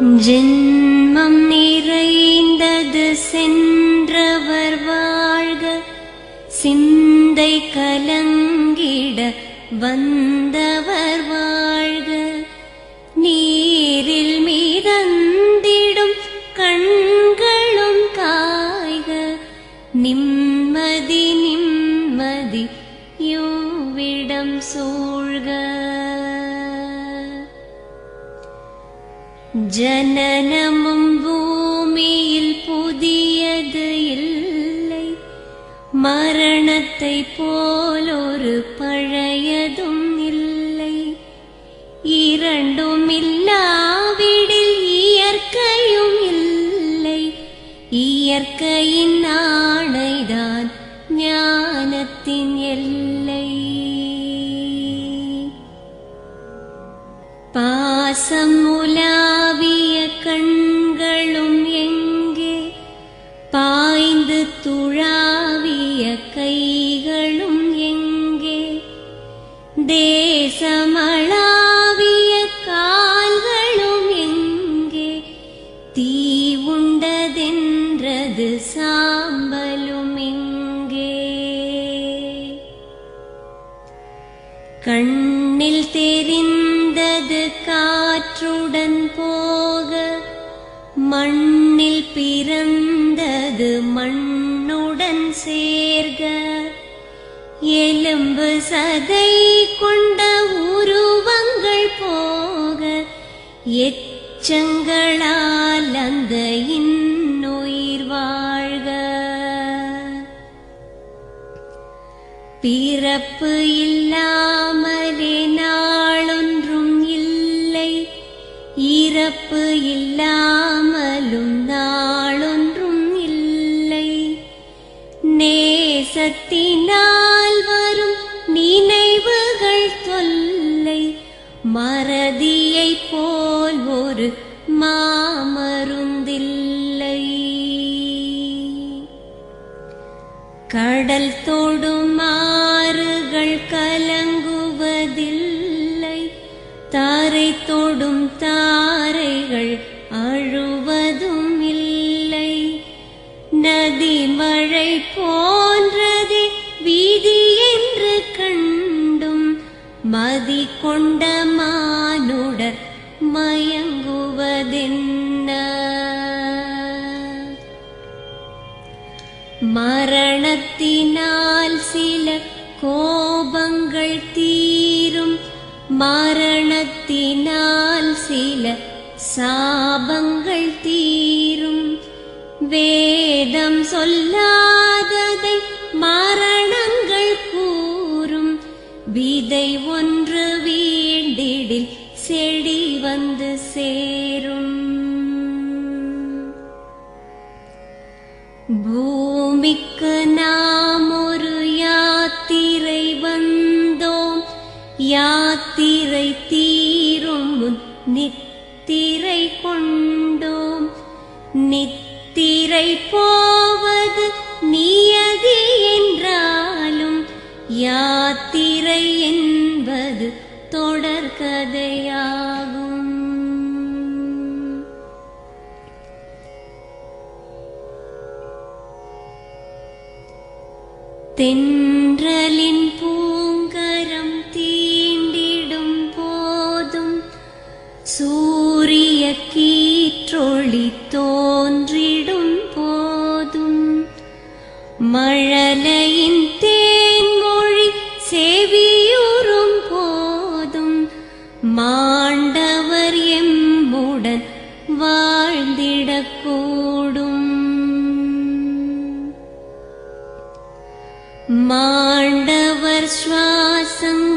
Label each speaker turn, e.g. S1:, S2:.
S1: ஜென்மம் நிறைந்தது சென்றவர் வாழ்க, சிந்தை கலங்கிட வந்தவர் வாழ்க. நீரில் மிதந்திடும் கண்களும் காய்க, நிம்மதி நிம்மதி யோவிடம் சூழ்க. ஜனனமும் பூமியில் புதியது இல்லை, மரணத்தை போலொரு பழையதும் இல்லை. இரண்டும் இல்லாவிடில் இயற்கையும் இல்லை, இயற்கையின் ஆணைதான் ஞானத்தின் எல்லை. பாசம் உலாவிய கண்களும் எங்கே, பாய்ந்து துழாவிய கைகளும் எங்கே, தேசமளாவிய கால்களும் எங்கே, தீ உண்டதென்றது சாம்பலும் எங்கே. கண்ணில் தெரிந்தது காற்றுடன் போக, மண்ணில் பிறந்தது மண்ணுடன் சேர்க. எலும்பு சதை கொண்ட உருவங்கள் போக, எச்சங்களால் அந்த இன்னுயிர் வாழ்க. பிறப்பு இல்லாமலே நாளொன்றும் இல்லை, இறப்பு இல்லாமலும் நாளொன்றும் இல்லை. நேசத்தினால் வரும் நினைவுகள் தொல்லை, மறதியைப் போல் ஒரு மாமருந்தில்லை. கடல் தொடும் ஆறுகள் கலங்குவதில்லை, தாரை தொடும் தாரைகள் அழுவதும் இல்லை. நதி மழை போன்றதே வீதி என்று கண்டும், மதி கொண்ட மானுடர் மயங்குவதென்ன. மரணத்தினால் சில கோபங்கள் தீரும், மரணத்தினால் சில சாபங்கள் தீரும். வேதம் சொல்லாததை மரணங்கள் கூறும், விதை ஒன்று வீண்டிடில் செடி வந்து சேரும். பூமிக்கு நாம் ஒரு யாத்திரை வந்தோம், யாத்திரை தீரும் முன் நித்திரை கொண்டோம். நித்திரை போவது நியதி என்றாலும், யாத்திரை என்பது தொடர்கதையாகும். தென்றலின் பூங்கரம் தீண்டிடும் போதும், சூரிய கீற்றொளி தோன்றிடும் போதும், மழலையின் தேன்மொழி செவியுறும் போதும், மாண்டவர் எம்முடன் வாழ்ந்திடக்கூடும். மாண்டவர் சுவாசங்கள்